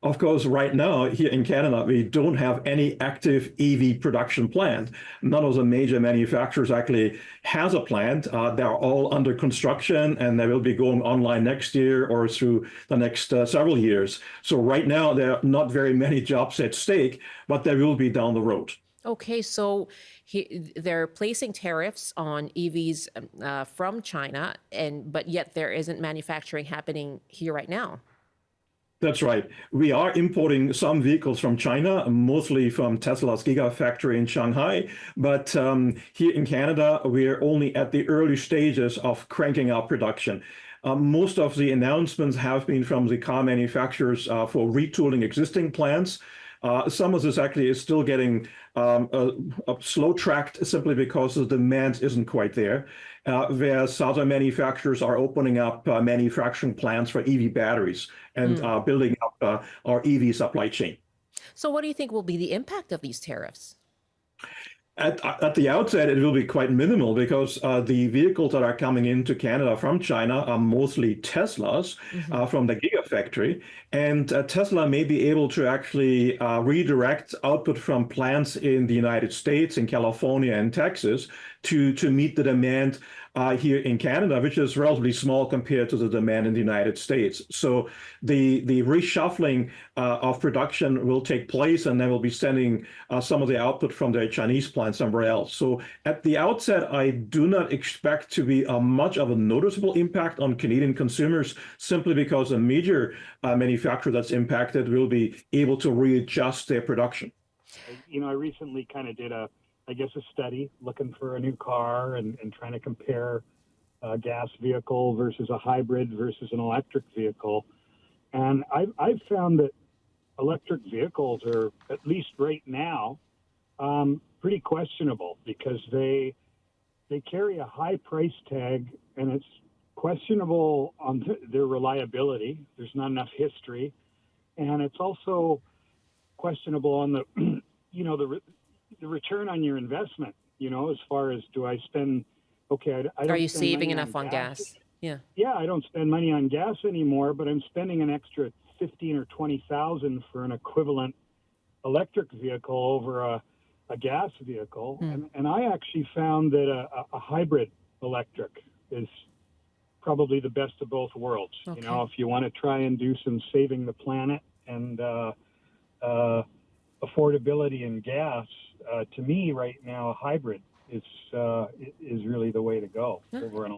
Of course, right now here in Canada, we don't have any active EV production plant. None of the major manufacturers actually has a plant. They're all under construction and they will be going online next year or through the next several years. So right now, there are not very many jobs at stake, but there will be down the road. Okay, so they're placing tariffs on EVs from China, and but yet there isn't manufacturing happening here right now. That's right. We are importing some vehicles from China, mostly from Tesla's Gigafactory in Shanghai. But here in Canada, we're only at the early stages of cranking up production. Most of the announcements have been from the car manufacturers for retooling existing plants. Some of this actually is still getting slow tracked simply because the demand isn't quite there. Whereas other manufacturers are opening up manufacturing plants for EV batteries and Mm. building up our EV supply chain. So, what do you think will be the impact of these tariffs? At the outset, it will be quite minimal because the vehicles that are coming into Canada from China are mostly Teslas Hmm. from the Gigafactory. And Tesla may be able to actually redirect output from plants in the United States, in California and Texas to meet the demand here in Canada, which is relatively small compared to the demand in the United States. So the reshuffling of production will take place, and they will be sending some of the output from their Chinese plant somewhere else. So at the outset, I do not expect to be much of a noticeable impact on Canadian consumers, simply because a major manufacturer that's impacted will be able to readjust their production. I recently kind of did a study looking for a new car and trying to compare a gas vehicle versus a hybrid versus an electric vehicle. And I've found that electric vehicles are, at least right now, pretty questionable because they carry a high price tag, and it's questionable on their reliability. There's not enough history, and it's also questionable on the the return on your investment. As far as, do I spend? Okay, I Are don't you spend saving money enough on on gas. gas? Yeah. Yeah, I don't spend money on gas anymore, but I'm spending an extra 15 or 20,000 for an equivalent electric vehicle over a gas vehicle. Hmm. And I actually found that a hybrid electric is probably the best of both worlds. Okay. If you want to try and do some saving the planet and affordability in gas, to me right now, a hybrid is really the way to go over an